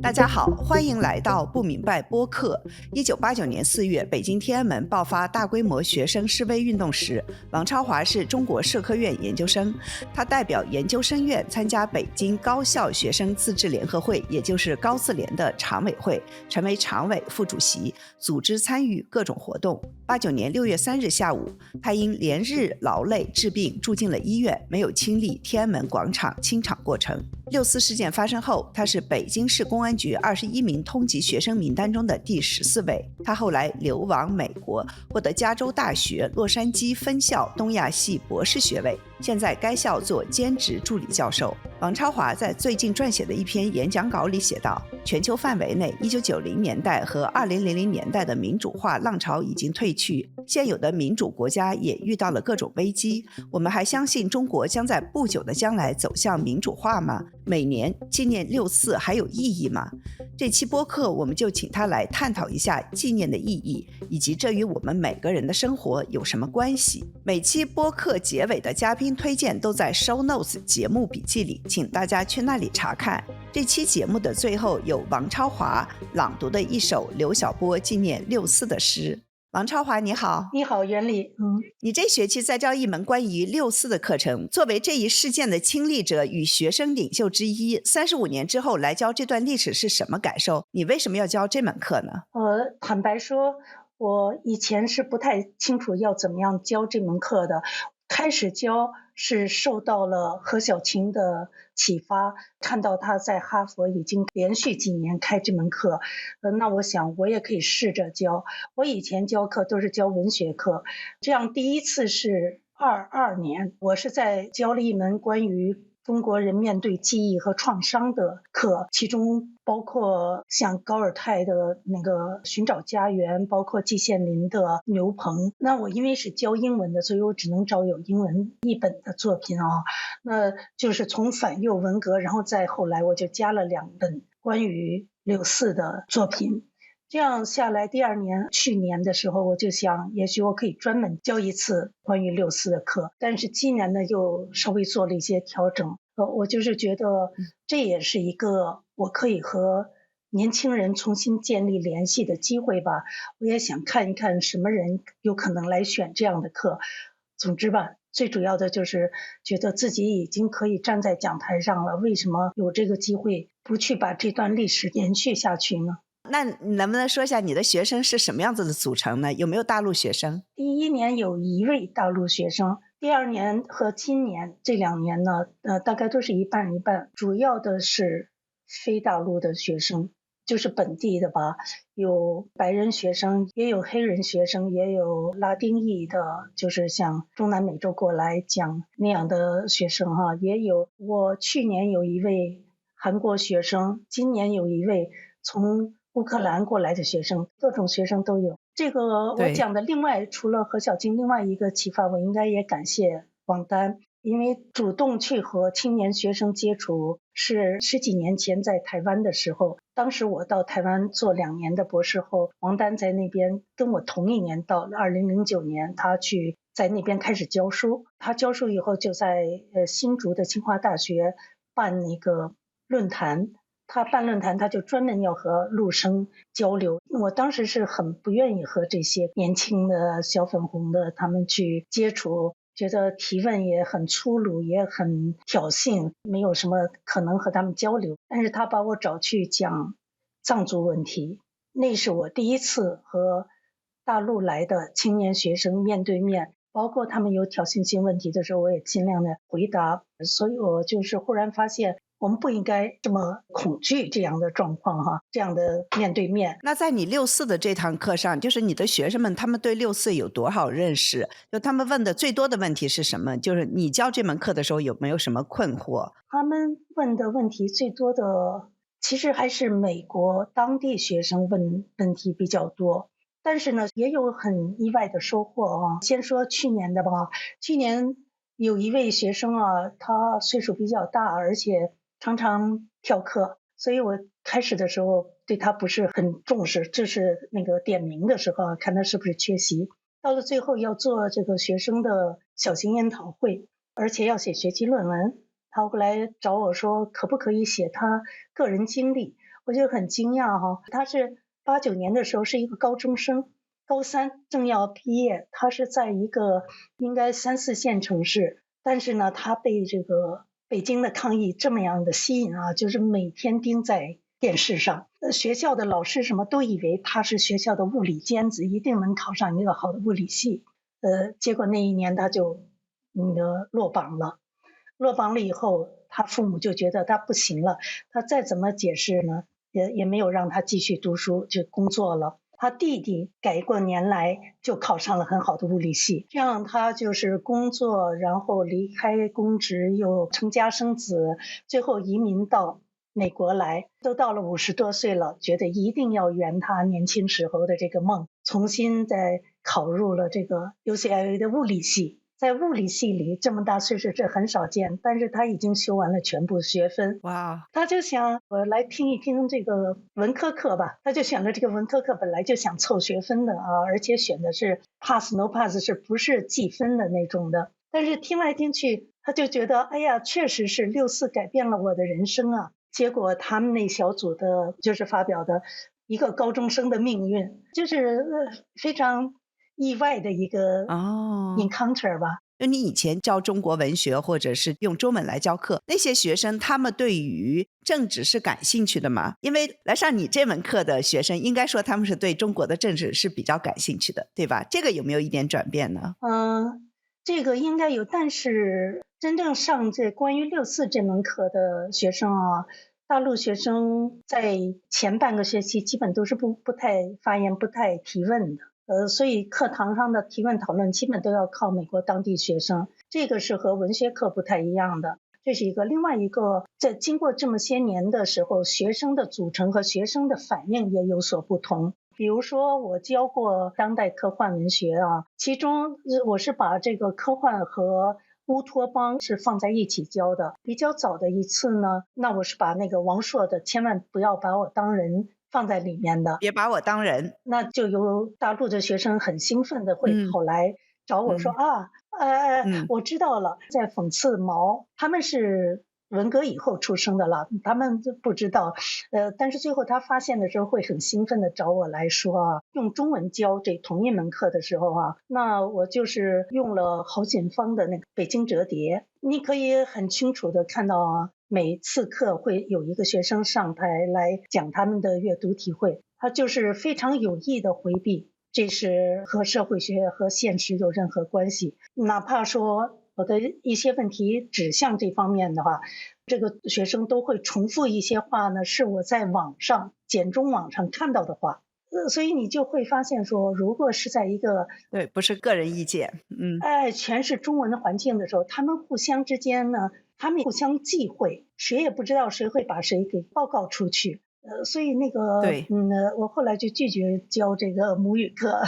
大家好，欢迎来到不明白播客。1989年4月，北京天安门爆发大规模学生示威运动时，王超华是中国社科院研究生，他代表研究生院参加北京高校学生自治联合会，也就是高自联的常委会，成为常委、副主席，组织参与各种活动。89年6月3日下午，他因连日劳累治病住进了医院，没有亲历天安门广场清场过程。六四事件发生后，他是北京市公安局21名通缉学生名单中的第14位。他后来流亡美国，获得加州大学洛杉矶分校东亚系博士学位，现在该校做兼职助理教授。王超华在最近撰写的一篇演讲稿里写道，全球范围内1990年代和2000年代的民主化浪潮已经退去，现有的民主国家也遇到了各种危机，我们还相信中国将在不久的将来走向民主化吗？每年纪念六四还有意义吗？这期播客我们就请他来探讨一下纪念的意义，以及这与我们每个人的生活有什么关系。每期播客结尾的嘉宾推荐都在 Show Notes 节目笔记里，请大家去那里查看。这期节目的最后有王超华朗读的一首刘晓波纪念六四的诗。王超华你好。你好，袁丽。你这学期在教一门关于六四的课程，作为这一事件的亲历者与学生领袖之一，35年之后来教这段历史是什么感受？你为什么要教这门课呢？坦白说，我以前是不太清楚要怎么样教这门课的。开始教是受到了何小琴的启发，看到他在哈佛已经连续几年开这门课，那我想我也可以试着教。我以前教课都是教文学课，这样第一次是22年，我是在教了一门关于中国人面对记忆和创伤的课，其中包括像高尔泰的那个寻找家园，包括季羡林的牛棚。那我因为是教英文的，所以我只能找有英文译本的作品啊。那就是从反右文革，然后再后来我就加了2本关于六四的作品。这样下来，第2年去年的时候，我就想也许我可以专门教一次关于六四的课，但是今年呢又稍微做了一些调整。我就是觉得这也是一个我可以和年轻人重新建立联系的机会吧。我也想看一看什么人有可能来选这样的课。总之吧，最主要的就是觉得自己已经可以站在讲台上了，为什么有这个机会不去把这段历史延续下去呢？那你能不能说一下你的学生是什么样子的组成呢？有没有大陆学生？第1年有1位大陆学生，第2年和今年这2年呢，大概都是一半一半，主要的是非大陆的学生，就是本地的吧，有白人学生，也有黑人学生，也有拉丁裔的，就是像中南美洲过来讲那样的学生哈，也有。我去年有1位韩国学生，今年有1位从乌克兰过来的学生，各种学生都有。这个我讲的另外除了何小金，另外一个启发我应该也感谢王丹，因为主动去和青年学生接触是10几年前在台湾的时候，当时我到台湾做2年的博士后，王丹在那边跟我同一年到2009年，他去在那边开始教书。他教书以后就在新竹的清华大学办那个论坛，他办论坛他就专门要和陆生交流。我当时是很不愿意和这些年轻的小粉红的他们去接触，觉得提问也很粗鲁，也很挑衅，没有什么可能和他们交流。但是他把我找去讲藏族问题，那是我第一次和大陆来的青年学生面对面，包括他们有挑衅性问题的时候，我也尽量的回答。所以我就是忽然发现我们不应该这么恐惧这样的状况哈，这样的面对面。那在你六四的这堂课上，就是你的学生们他们对六四有多少认识？就他们问的最多的问题是什么？就是你教这门课的时候有没有什么困惑？他们问的问题最多的其实还是美国当地学生问问题比较多，但是呢也有很意外的收获啊。先说去年的吧，去年有1位学生啊，他岁数比较大，而且常常跳课，所以我开始的时候对他不是很重视，就是那个点名的时候看他是不是缺席。到了最后要做这个学生的小型研讨会，而且要写学期论文，他后来找我说可不可以写他个人经历，我就很惊讶哈。他是89年的时候是一个高中生，高三正要毕业，他是在一个应该3、4线城市，但是呢，他被这个北京的抗议这么样的吸引啊，就是每天盯在电视上，学校的老师什么都以为他是学校的物理尖子，一定能考上一个好的物理系。结果那一年他就落榜了。落榜了以后，他父母就觉得他不行了，他再怎么解释呢，也没有让他继续读书，就工作了。他弟弟改过年来就考上了很好的物理系，这样他就是工作，然后离开公职，又成家生子，最后移民到美国来，都到了50多岁了，觉得一定要圆他年轻时候的这个梦，重新再考入了这个 UCLA 的物理系。在物理系里这么大岁数是很少见，但是他已经修完了全部学分。哇，他就想我来听一听这个文科课吧，他就选了这个文科课，本来就想凑学分的啊，而且选的是 pass no pass， 是不是计分的那种的。但是听来听去，他就觉得哎呀，确实是64改变了我的人生啊。结果他们那小组的就是发表的一个高中生的命运，就是非常意外的一个encounter 吧。就你以前教中国文学或者是用中文来教课，那些学生他们对于政治是感兴趣的吗？因为来上你这门课的学生应该说他们是对中国的政治是比较感兴趣的，对吧？这个有没有一点转变呢？这个应该有，但是真正上这关于64这门课的学生啊，大陆学生在前半个学期基本都是不太发言、不太提问的。所以课堂上的提问讨论基本都要靠美国当地学生，这个是和文学课不太一样的。这是一个，另外一个，在经过这么些年的时候，学生的组成和学生的反应也有所不同。比如说我教过当代科幻文学啊，其中我是把这个科幻和乌托邦是放在一起教的。比较早的一次呢，那我是把那个王朔的千万不要把我当人放在里面的，别把我当人，那就有大陆的学生很兴奋的会跑来找我说、我知道了，在讽刺毛，他们是文革以后出生的了，他们就不知道，但是最后他发现的时候会很兴奋的找我来说啊，用中文教这同一门课的时候啊，那我就是用了郝锦芳的那个北京折叠，你可以很清楚的看到啊，每次课会有一个学生上台来讲他们的阅读体会，他就是非常有意的回避，这是和社会学和现实有任何关系。哪怕说我的一些问题指向这方面的话，这个学生都会重复一些话呢，是我在网上简中网上看到的话。所以你就会发现说，如果是在一个对，不是个人意见，全是中文的环境的时候，他们互相之间呢，他们互相忌讳，谁也不知道谁会把谁给报告出去。所以那个，对，我后来就拒绝教这个母语课，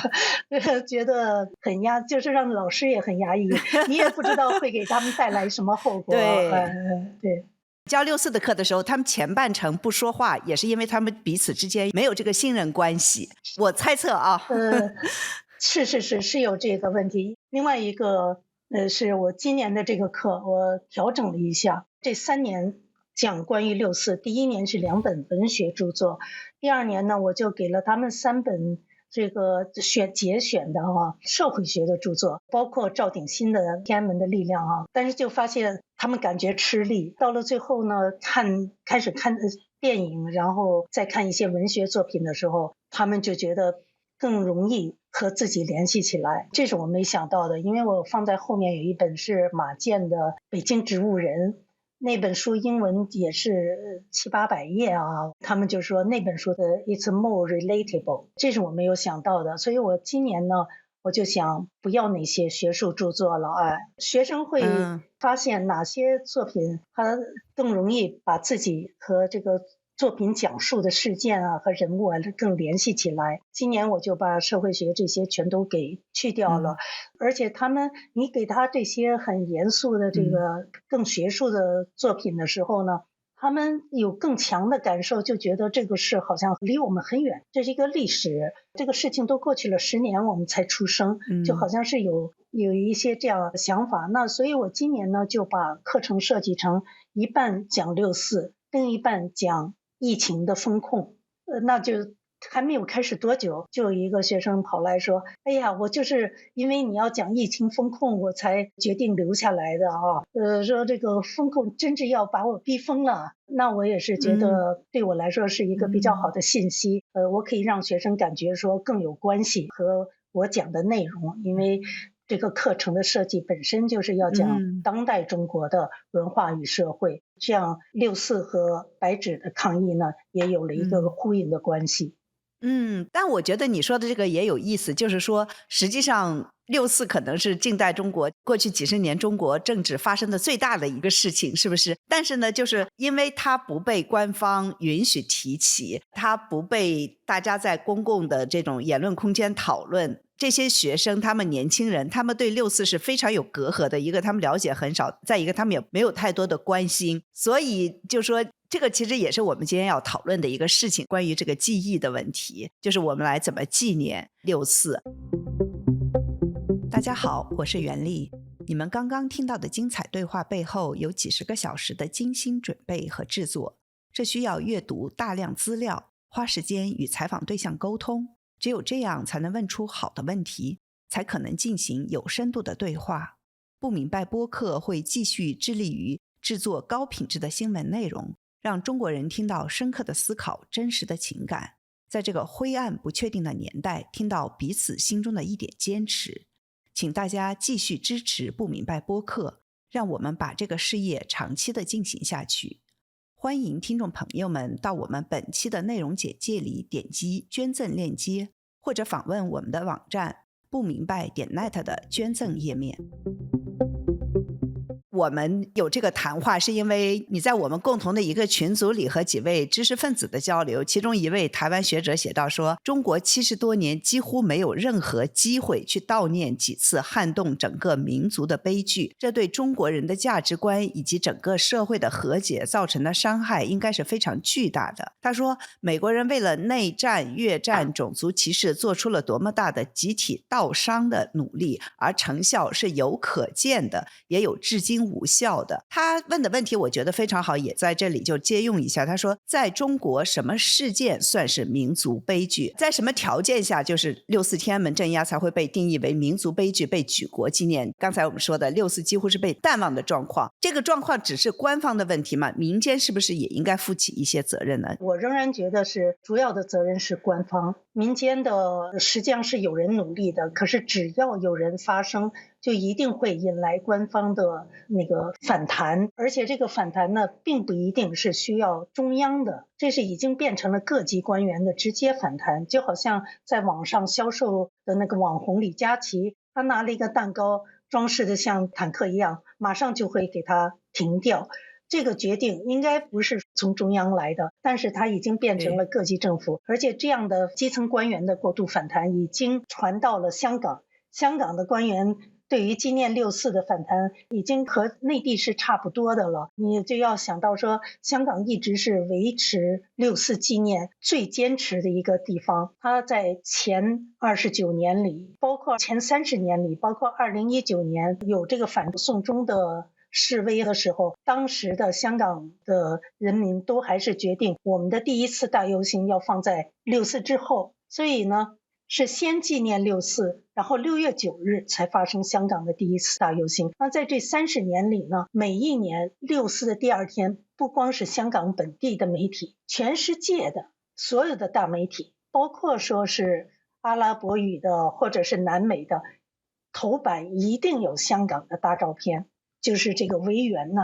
觉得很就是让老师也很压抑，你也不知道会给他们带来什么后果。对。教64的课的时候，他们前半程不说话，也是因为他们彼此之间没有这个信任关系。我猜测啊，是有这个问题。另外一个，是我今年的这个课，我调整了一下，这3年讲关于64，第1年是2本文学著作，第2年呢，我就给了他们3本这个节选的社会学的著作，包括赵鼎新的《天安门的力量》啊，但是就发现他们感觉吃力，到了最后呢，开始看电影，然后再看一些文学作品的时候，他们就觉得更容易和自己联系起来，这是我没想到的，因为我放在后面有一本是马健的《北京植物人》。那本书英文也是700-800页啊，他们就说那本书的 it's more relatable， 这是我没有想到的，所以我今年呢，我就想不要那些学术著作了，学生会发现哪些作品他更容易把自己和这个作品讲述的事件啊和人物啊更联系起来。今年我就把社会学这些全都给去掉了，而且你给他这些很严肃的这个更学术的作品的时候呢，他们有更强的感受，就觉得这个事好像离我们很远，这是一个历史，这个事情都过去了10年，我们才出生，就好像是有一些这样的想法。那所以我今年呢就把课程设计成一半讲6·4，另一半讲疫情的风控。那就还没有开始多久，就有一个学生跑来说，哎呀，我就是因为你要讲疫情风控，我才决定留下来的啊。说这个风控真是要把我逼疯了。那我也是觉得对我来说是一个比较好的信息。我可以让学生感觉说更有关系和我讲的内容，因为这个课程的设计本身就是要讲当代中国的文化与社会，这样6·4和白纸的抗议呢，也有了一个呼应的关系。但我觉得你说的这个也有意思，就是说实际上6·4可能是近代中国过去几十年中国政治发生的最大的一个事情，是不是？但是呢，就是因为它不被官方允许提起，它不被大家在公共的这种言论空间讨论，这些学生他们年轻人，他们对6·4是非常有隔阂的，一个他们了解很少，再一个他们也没有太多的关心，所以就说这个其实也是我们今天要讨论的一个事情，关于这个记忆的问题，就是我们来怎么纪念6·4。大家好，我是袁丽。你们刚刚听到的精彩对话背后有几十个小时的精心准备和制作，这需要阅读大量资料，花时间与采访对象沟通，只有这样才能问出好的问题，才可能进行有深度的对话。不明白播客会继续致力于制作高品质的新闻内容，让中国人听到深刻的思考、真实的情感，在这个灰暗不确定的年代，听到彼此心中的一点坚持。请大家继续支持不明白播客，让我们把这个事业长期的进行下去。欢迎听众朋友们到我们本期的内容简介里点击捐赠链接，或者访问我们的网站不明白.net 的捐赠页面。我们有这个谈话是因为你在我们共同的一个群组里和几位知识分子的交流，其中一位台湾学者写到说，中国70多年几乎没有任何机会去悼念几次撼动整个民族的悲剧，这对中国人的价值观以及整个社会的和解造成的伤害应该是非常巨大的。他说，美国人为了内战、越战、种族歧视做出了多么大的集体悼伤的努力，而成效是有可见的，也有至今无效的。他问的问题我觉得非常好，也在这里就借用一下。他说，在中国什么事件算是民族悲剧？在什么条件下就是6·4天安门镇压才会被定义为民族悲剧，被举国纪念？刚才我们说的6·4几乎是被淡忘的状况，这个状况只是官方的问题吗？民间是不是也应该负起一些责任呢？我仍然觉得是主要的责任是官方，民间的实际上是有人努力的，可是只要有人发声，就一定会引来官方的那个反弹，而且这个反弹呢，并不一定是需要中央的，这是已经变成了各级官员的直接反弹。就好像在网上销售的那个网红李佳琦，他拿了一个蛋糕装饰的像坦克一样，马上就会给他停掉。这个决定应该不是从中央来的，但是它已经变成了各级政府，而且这样的基层官员的过度反弹已经传到了香港。香港的官员对于纪念6·4的反弹已经和内地是差不多的了。你就要想到说，香港一直是维持6·4纪念最坚持的一个地方，它在前29年里，包括前30年里，包括2019年有这个反送中的示威的时候，当时的香港的人民都还是决定我们的第一次大游行要放在6·4之后，所以呢是先纪念6·4，然后6月9日才发生香港的第一次大游行。那在这30年里呢，每一年6·4的第二天，不光是香港本地的媒体，全世界的所有的大媒体，包括说是阿拉伯语的或者是南美的，头版一定有香港的大照片，就是这个维园呢，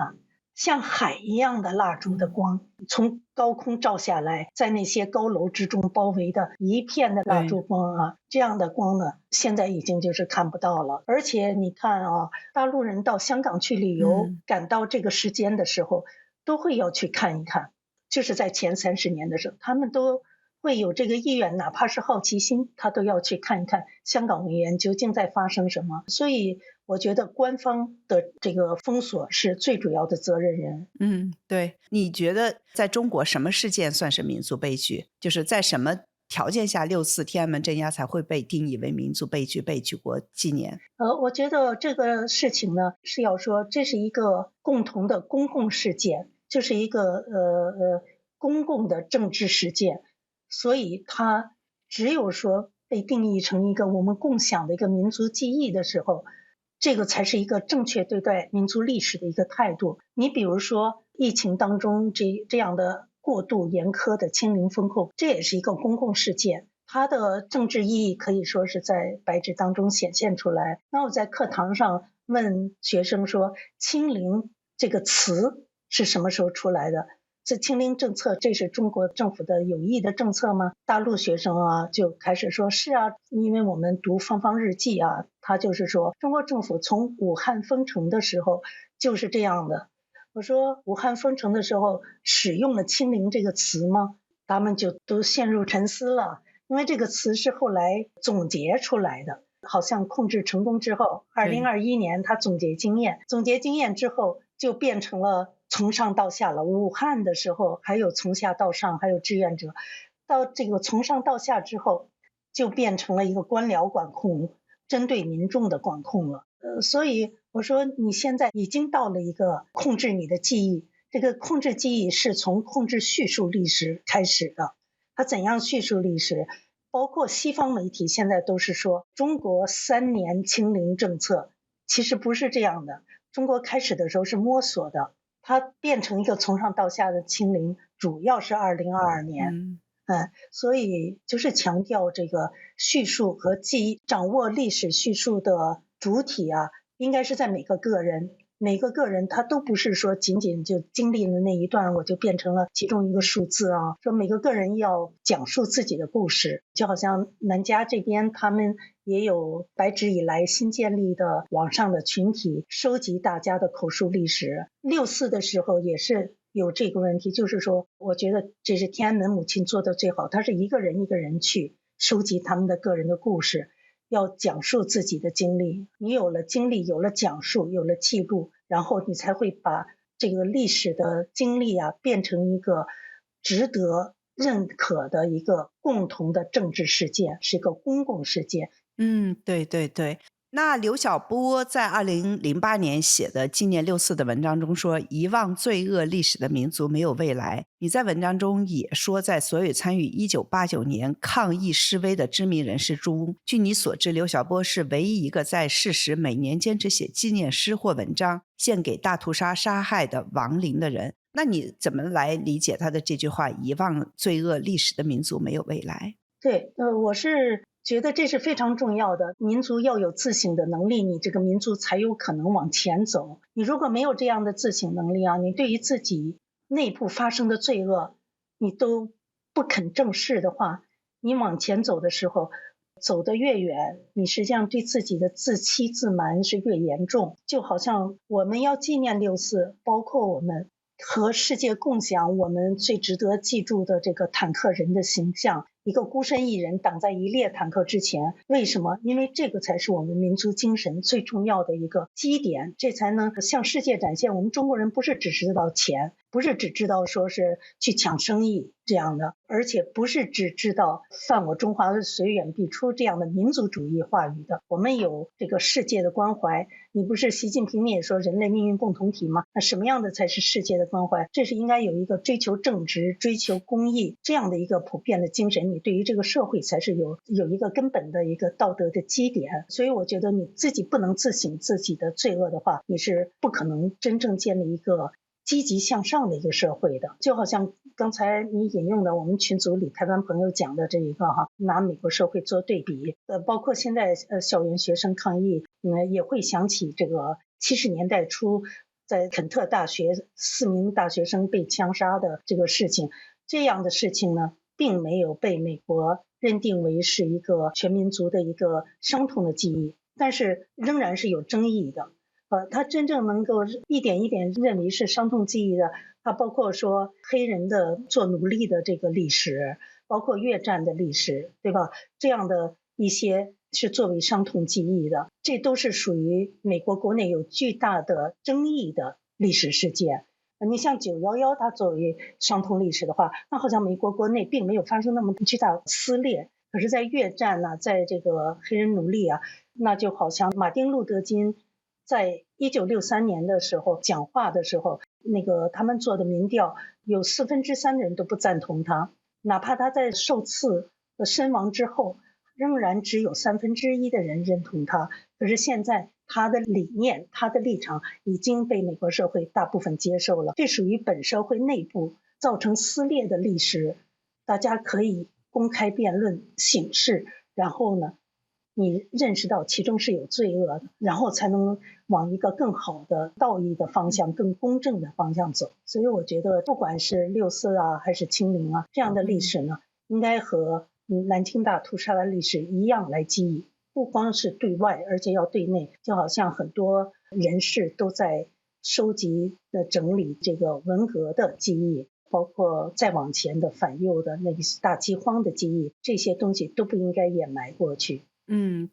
像海一样的蜡烛的光从高空照下来，在那些高楼之中包围的一片的蜡烛光啊，这样的光呢，现在已经就是看不到了。而且你看啊，大陆人到香港去旅游，赶到这个时间的时候，都会要去看一看，就是在前30年的时候，他们都会有这个意愿，哪怕是好奇心，他都要去看一看香港维园究竟在发生什么。所以我觉得官方的这个封锁是最主要的责任人。对，你觉得在中国什么事件算是民族悲剧？就是在什么条件下6·4天安门镇压才会被定义为民族悲剧，被举国纪念？我觉得这个事情呢，是要说这是一个共同的公共事件，就是一个公共的政治事件，所以它只有说被定义成一个我们共享的一个民族记忆的时候，这个才是一个正确对待民族历史的一个态度。你比如说疫情当中这样的过度严苛的清零风控，这也是一个公共事件，它的政治意义可以说是在白纸当中显现出来。那我在课堂上问学生说，清零这个词是什么时候出来的？这清零政策，这是中国政府的有意的政策吗？大陆学生啊就开始说是啊，因为我们读芳芳日记啊，他就是说中国政府从武汉封城的时候就是这样的。我说武汉封城的时候使用了清零这个词吗？他们就都陷入沉思了，因为这个词是后来总结出来的，好像控制成功之后，2021年他总结经验之后就变成了从上到下了。武汉的时候还有从下到上，还有志愿者，到这个从上到下之后就变成了一个官僚管控，针对民众的管控了。所以我说你现在已经到了一个控制你的记忆，这个控制记忆是从控制叙述历史开始的。它怎样叙述历史？包括西方媒体现在都是说中国3年清零政策，其实不是这样的。中国开始的时候是摸索的，它变成一个从上到下的清零，主要是2022年。所以就是强调这个叙述和记忆，掌握历史叙述的主体啊，应该是在每个个人他都不是说仅仅就经历了那一段我就变成了其中一个数字啊，说每个个人要讲述自己的故事。就好像南加这边他们也有白纸以来新建立的网上的群体，收集大家的口述历史。6·4的时候也是有这个问题，就是说我觉得这是天安门母亲做的最好，她是一个人一个人去收集他们的个人的故事，要讲述自己的经历。你有了经历，有了讲述，有了记录，然后你才会把这个历史的经历啊变成一个值得认可的一个共同的政治事件，是一个公共事件。对对对。那刘晓波在2008年写的纪念6·4的文章中说，遗忘罪恶历史的民族没有未来。你在文章中也说，在所有参与1989年抗议示威的知名人士中，据你所知，刘晓波是唯一一个在世时每年坚持写纪念诗或文章献给大屠杀杀害的亡灵的人。那你怎么来理解他的这句话，遗忘罪恶历史的民族没有未来？对，我是觉得这是非常重要的。民族要有自省的能力，你这个民族才有可能往前走。你如果没有这样的自省能力啊，你对于自己内部发生的罪恶你都不肯正视的话，你往前走的时候走得越远，你实际上对自己的自欺自瞒是越严重。就好像我们要纪念6·4，包括我们和世界共享我们最值得记住的这个坦克人的形象，一个孤身一人挡在一列坦克之前。为什么？因为这个才是我们民族精神最重要的一个基点，这才能向世界展现我们中国人不是只知道钱，不是只知道说是去抢生意这样的，而且不是只知道犯我中华虽远必出这样的民族主义话语的。我们有这个世界的关怀，你不是习近平也说人类命运共同体吗？那什么样的才是世界的关怀？这是应该有一个追求正直、追求公义这样的一个普遍的精神，你对于这个社会才是有一个根本的一个道德的基点。所以我觉得你自己不能自省自己的罪恶的话，你是不可能真正建立一个积极向上的一个社会的。就好像刚才你引用的我们群组里台湾朋友讲的这一个拿美国社会做对比，包括现在校园学生抗议，也会想起这个70年代初在肯特大学4名大学生被枪杀的这个事情。这样的事情呢，并没有被美国认定为是一个全民族的一个伤痛的记忆，但是仍然是有争议的。他真正能够一点一点认为是伤痛记忆的，他包括说黑人的做奴隶的这个历史，包括越战的历史，对吧？这样的一些是作为伤痛记忆的，这都是属于美国国内有巨大的争议的历史事件。你像911它作为伤痛历史的话，那好像美国国内并没有发生那么巨大撕裂，可是在越战呢，在这个黑人奴隶啊，那就好像马丁路德金在1963年的时候讲话的时候，那个他们做的民调有3/4的人都不赞同他，哪怕他在受刺身亡之后，仍然只有1/3的人认同他。可是现在他的理念，他的立场已经被美国社会大部分接受了，这属于本社会内部造成撕裂的历史，大家可以公开辩论省视，然后呢你认识到其中是有罪恶的，然后才能往一个更好的道义的方向，更公正的方向走。所以我觉得不管是6·4啊还是清零啊，这样的历史呢，应该和南京大屠杀的历史一样来记忆，不光是对外，而且要对内。就好像很多人士都在收集整理这个文革的记忆，包括再往前的反右的那个大饥荒的记忆，这些东西都不应该掩埋过去。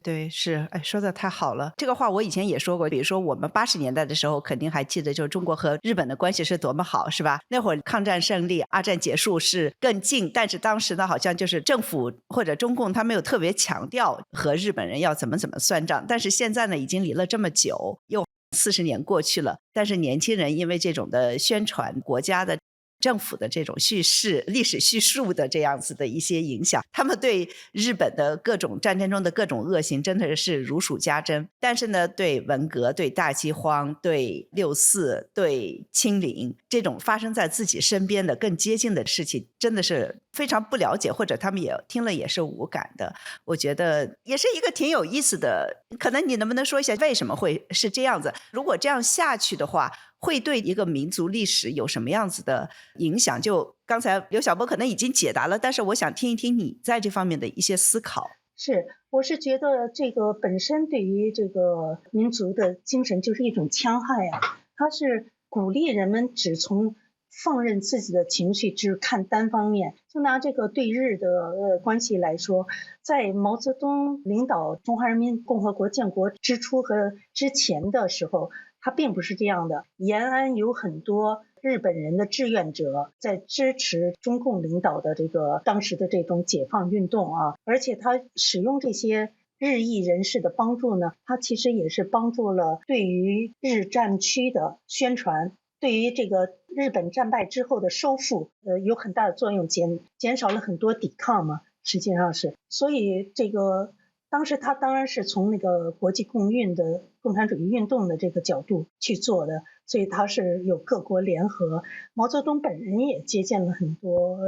对，是，哎，说的太好了。这个话我以前也说过，比如说我们80年代的时候，肯定还记得，就是中国和日本的关系是多么好，是吧？那会儿抗战胜利、二战结束是更近，但是当时呢，好像就是政府或者中共他没有特别强调和日本人要怎么算账。但是现在呢，已经离了这么久，又40年过去了，但是年轻人因为这种的宣传国家的政府的这种叙事、历史叙述的这样子的一些影响，他们对日本的各种战争中的各种恶行真的是如数家珍。但是呢，对文革、对大饥荒、对6·4、对清零这种发生在自己身边的更接近的事情，真的是非常不了解，或者他们也听了也是无感的。我觉得也是一个挺有意思的，可能你能不能说一下为什么会是这样子？如果这样下去的话，会对一个民族历史有什么样子的影响？就刚才刘晓波可能已经解答了，但是我想听一听你在这方面的一些思考。是，我是觉得这个本身对于这个民族的精神就是一种戕害啊，它是鼓励人们只从放任自己的情绪，只看单方面。就拿这个对日的关系来说，在毛泽东领导中华人民共和国建国之初和之前的时候，他并不是这样的。延安有很多日本人的志愿者在支持中共领导的这个当时的这种解放运动啊，而且他使用这些日裔人士的帮助呢，他其实也是帮助了对于日战区的宣传，对于这个日本战败之后的收复有很大的作用，减少了很多抵抗嘛，实际上是。所以这个当时他当然是从那个国际共运的共产主义运动的这个角度去做的，所以他是有各国联合。毛泽东本人也接见了很多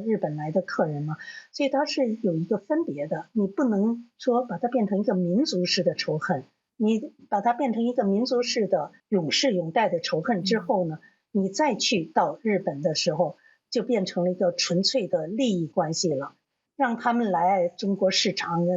日本来的客人嘛，所以他是有一个分别的。你不能说把它变成一个民族式的仇恨，你把它变成一个民族式的永世永代的仇恨之后呢，你再去到日本的时候，就变成了一个纯粹的利益关系了。让他们来中国市场，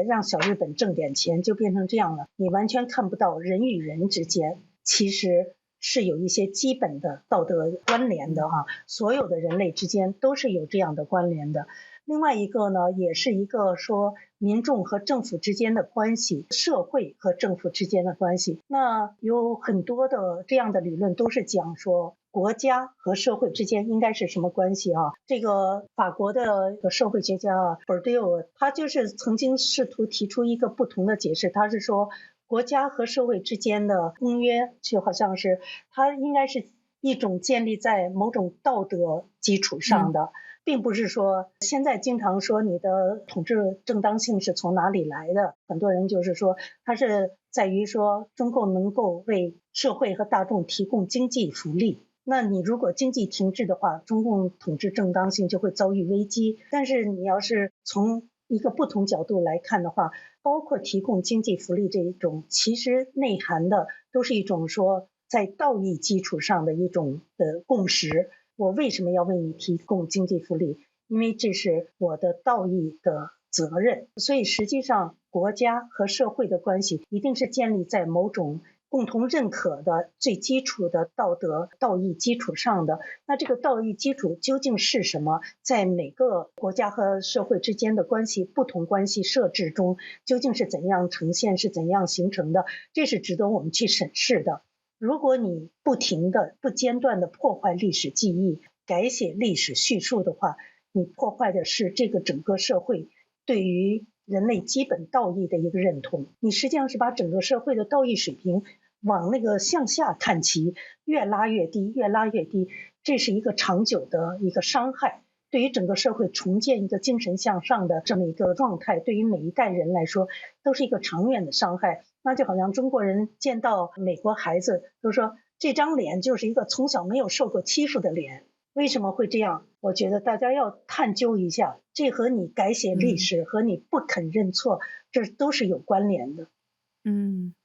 让小日本挣点钱，就变成这样了。你完全看不到人与人之间其实是有一些基本的道德关联的啊，所有的人类之间都是有这样的关联的。另外一个呢，也是一个说民众和政府之间的关系，社会和政府之间的关系。那有很多的这样的理论都是讲说国家和社会之间应该是什么关系啊？这个法国的一个社会学家Bourdieu，他就是曾经试图提出一个不同的解释，他是说国家和社会之间的公约就好像是它应该是一种建立在某种道德基础上的。并不是说现在经常说你的统治正当性是从哪里来的，很多人就是说它是在于说中共能够为社会和大众提供经济福利，那你如果经济停滞的话，中共统治正当性就会遭遇危机。但是你要是从一个不同角度来看的话，包括提供经济福利这一种，其实内涵的都是一种说在道义基础上的一种共识。我为什么要为你提供经济福利？因为这是我的道义的责任。所以实际上国家和社会的关系一定是建立在某种共同认可的最基础的道德道义基础上的。那这个道义基础究竟是什么？在每个国家和社会之间的关系，不同关系设置中，究竟是怎样呈现，是怎样形成的？这是值得我们去审视的。如果你不停的、不间断的破坏历史记忆，改写历史叙述的话，你破坏的是这个整个社会对于人类基本道义的一个认同。你实际上是把整个社会的道义水平往那个向下看齐，越拉越低，越拉越低，这是一个长久的一个伤害。对于整个社会重建一个精神向上的这么一个状态，对于每一代人来说都是一个长远的伤害。那就好像中国人见到美国孩子都说这张脸就是一个从小没有受过欺负的脸。为什么会这样？我觉得大家要探究一下，这和你改写历史和你不肯认错，这都是有关联的。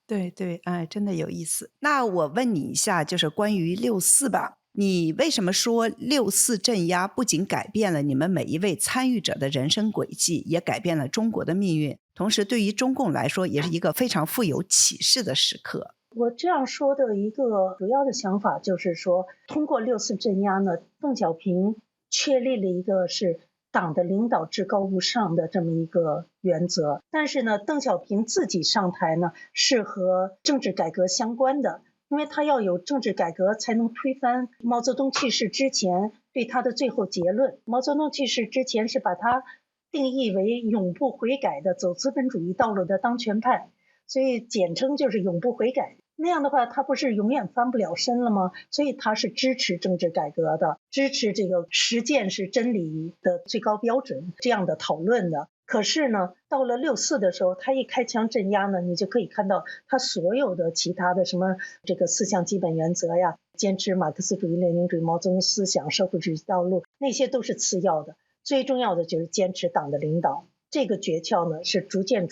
对对，哎，真的有意思。那我问你一下，就是关于6·4吧，你为什么说6·4镇压不仅改变了你们每一位参与者的人生轨迹，也改变了中国的命运，同时对于中共来说也是一个非常富有启示的时刻？我这样说的一个主要的想法就是说，通过6·4镇压呢，邓小平确立了一个是党的领导至高无上的这么一个原则。但是呢，邓小平自己上台呢，是和政治改革相关的，因为他要有政治改革才能推翻毛泽东去世之前对他的最后结论。毛泽东去世之前是把他定义为永不悔改的走资本主义道路的当权派，所以简称就是永不悔改。那样的话他不是永远翻不了身了吗？所以他是支持政治改革的，支持这个实践是真理的最高标准这样的讨论的。可是呢，到了6·4的时候，他一开枪镇压呢，你就可以看到他所有的其他的什么这个4项基本原则呀，坚持马克思主义列宁主义毛泽东思想社会主义道路，那些都是次要的，最重要的就是坚持党的领导。这个诀窍呢是逐渐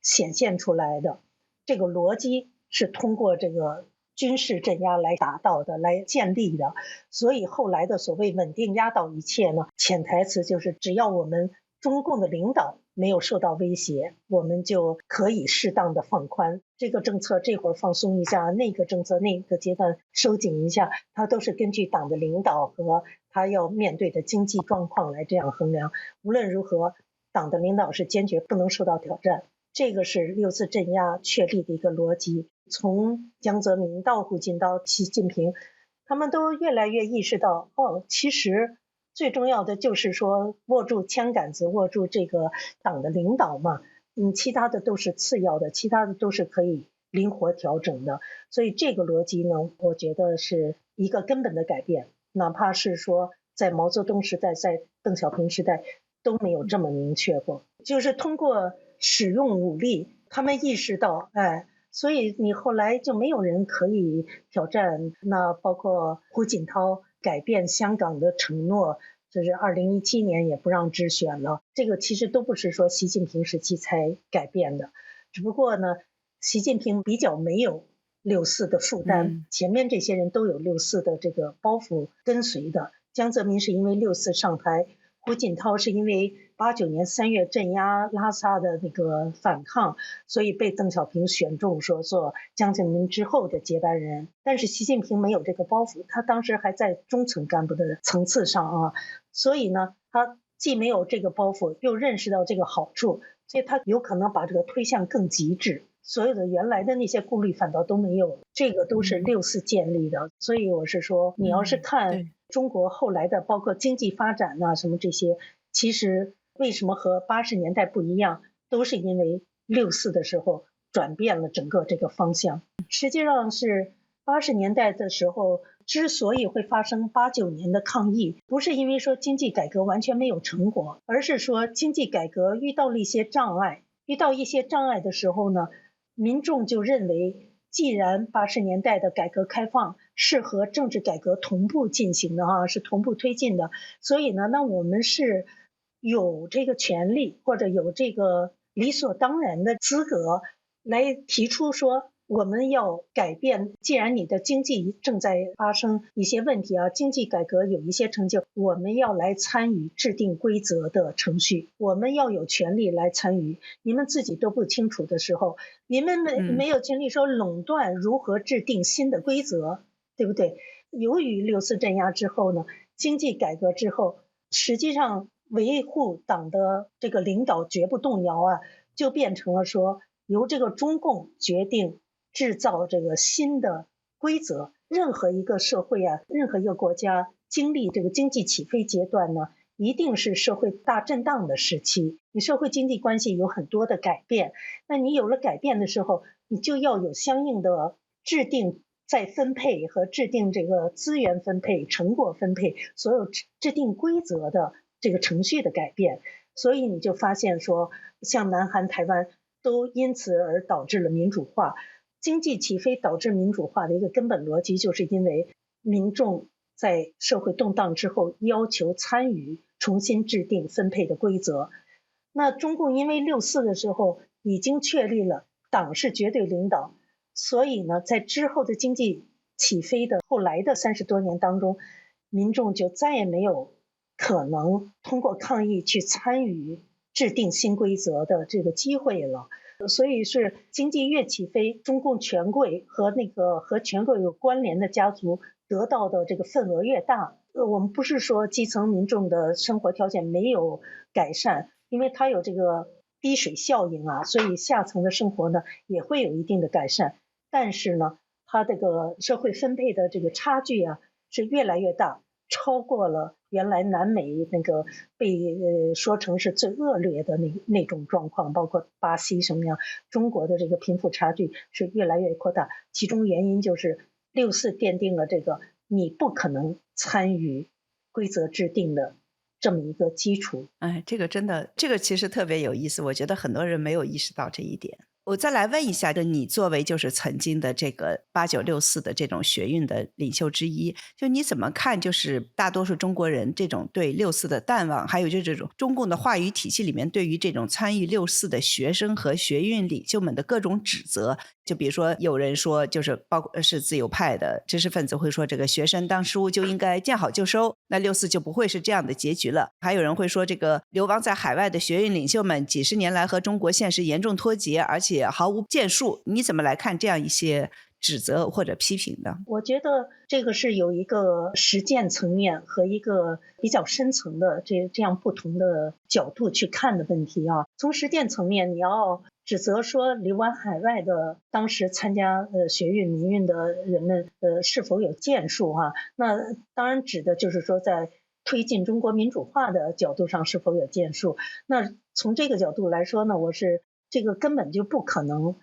显现出来的，这个逻辑是通过这个军事镇压来达到的，来建立的。所以后来的所谓稳定压倒一切呢，潜台词就是只要我们中共的领导没有受到威胁，我们就可以适当的放宽这个政策，这会儿放松一下，那个政策那个阶段收紧一下，它都是根据党的领导和他要面对的经济状况来这样衡量。无论如何，党的领导是坚决不能受到挑战，这个是6·4镇压确立的一个逻辑。从江泽民到胡锦涛、习近平，他们都越来越意识到，其实最重要的就是说握住枪杆子，握住这个党的领导嘛，其他的都是次要的，其他的都是可以灵活调整的。所以这个逻辑呢，我觉得是一个根本的改变，哪怕是说在毛泽东时代，在邓小平时代都没有这么明确过，就是通过使用武力，他们意识到，所以你后来就没有人可以挑战。那包括胡锦涛改变香港的承诺，就是2017年也不让直选了，这个其实都不是说习近平时期才改变的，只不过呢，习近平比较没有6·4的负担，前面这些人都有6·4的这个包袱跟随的。江泽民是因为6·4上台，胡锦涛是因为89年3月镇压拉萨的那个反抗，所以被邓小平选中说做江泽民之后的接班人。但是习近平没有这个包袱，他当时还在中层干部的层次上啊，所以呢，他既没有这个包袱，又认识到这个好处，所以他有可能把这个推向更极致。所有的原来的那些顾虑反倒都没有了，这个都是6·4建立的。所以我是说，你要是看中国后来的包括经济发展啊什么这些，其实为什么和80年代不一样，都是因为6·4的时候转变了整个这个方向。实际上是80年代的时候之所以会发生89年的抗议，不是因为说经济改革完全没有成果，而是说经济改革遇到了一些障碍，遇到一些障碍的时候呢，民众就认为，既然80年代的改革开放是和政治改革同步进行的是同步推进的，所以呢，那我们是有这个权利或者有这个理所当然的资格来提出说，我们要改变，既然你的经济正在发生一些问题啊，经济改革有一些成就，我们要来参与制定规则的程序，我们要有权利来参与。你们自己都不清楚的时候，你们没有权利说垄断如何制定新的规则，对不对？由于六四镇压之后呢，经济改革之后，实际上维护党的这个领导绝不动摇啊，就变成了说由这个中共决定制造这个新的规则。任何一个社会啊，任何一个国家经历这个经济起飞阶段呢，一定是社会大震荡的时期，你社会经济关系有很多的改变，那你有了改变的时候，你就要有相应的制定再分配和制定这个资源分配、成果分配，所有制定规则的这个程序的改变。所以你就发现说，像南韩、台湾都因此而导致了民主化。经济起飞导致民主化的一个根本逻辑，就是因为民众在社会动荡之后要求参与重新制定分配的规则。那中共因为6·4的时候已经确立了党是绝对领导，所以呢，在之后的经济起飞的后来的30多年当中，民众就再也没有可能通过抗议去参与制定新规则的这个机会了。所以是经济越起飞，中共权贵和和权贵有关联的家族得到的这个份额越大。我们不是说基层民众的生活条件没有改善，因为它有这个滴水效应啊，所以下层的生活呢也会有一定的改善。但是呢，它这个社会分配的这个差距啊是越来越大，超过了原来南美被说成是最恶劣的那种状况，包括巴西什么样，中国的这个贫富差距是越来越扩大。其中原因就是6·4奠定了这个你不可能参与规则制定的这么一个基础。这个真的，这个其实特别有意思，我觉得很多人没有意识到这一点。我再来问一下，就你作为就是曾经的这个8964的这种学运的领袖之一，就你怎么看就是大多数中国人这种对6·4的淡忘，还有就这种中共的话语体系里面对于这种参与6·4的学生和学运领袖们的各种指责。就比如说有人说，就是包括是自由派的知识分子会说，这个学生当书就应该见好就收，那6·4就不会是这样的结局了。还有人会说，这个流亡在海外的学运领袖们几十年来和中国现实严重脱节，而且毫无建树。你怎么来看这样一些指责或者批评呢？我觉得这个是有一个实践层面和一个比较深层的这样不同的角度去看的问题啊。从实践层面，你要指责说流亡海外的当时参加学运民运的人们是否有建树啊？那当然指的就是说在推进中国民主化的角度上是否有建树。那从这个角度来说呢，我是这个根本就不可能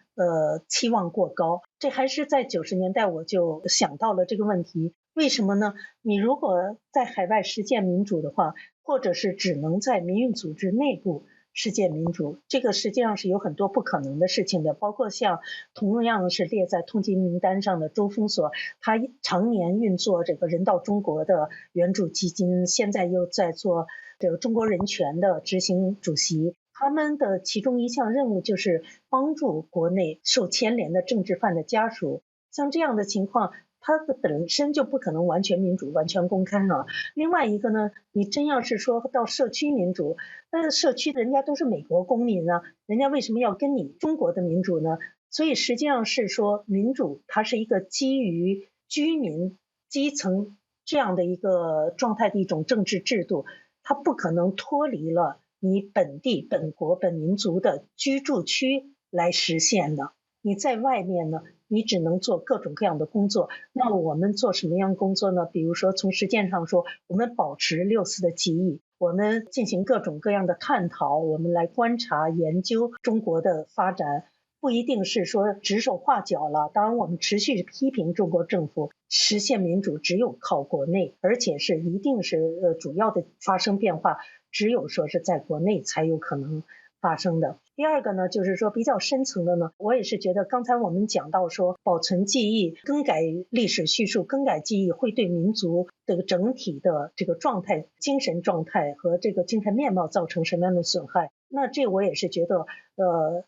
期望过高。这还是在90年代我就想到了这个问题。为什么呢？你如果在海外实践民主的话，或者是只能在民运组织内部实践民主，这个实际上是有很多不可能的事情的，包括像同样是列在通缉名单上的周峰所，他常年运作这个人道中国的援助基金，现在又在做这个中国人权的执行主席。他们的其中一项任务就是帮助国内受牵连的政治犯的家属。像这样的情况，它的本身就不可能完全民主、完全公开了。另外一个呢，你真要是说到社区民主，那社区的人家都是美国公民啊，人家为什么要跟你中国的民主呢？所以实际上是说，民主它是一个基于居民基层这样的一个状态的一种政治制度，它不可能脱离了你本地、本国、本民族的居住区来实现的。你在外面呢，你只能做各种各样的工作。那我们做什么样工作呢？比如说从实践上说，我们保持6·4的记忆，我们进行各种各样的探讨，我们来观察研究中国的发展，不一定是说指手画脚了。当然我们持续批评中国政府实现民主只有靠国内，而且是一定是主要的发生变化只有说是在国内才有可能发生的。第二个呢，就是说比较深层的呢，我也是觉得刚才我们讲到说保存记忆、更改历史叙述、更改记忆会对民族这个整体的这个状态、精神状态和这个精神面貌造成什么样的损害。那这我也是觉得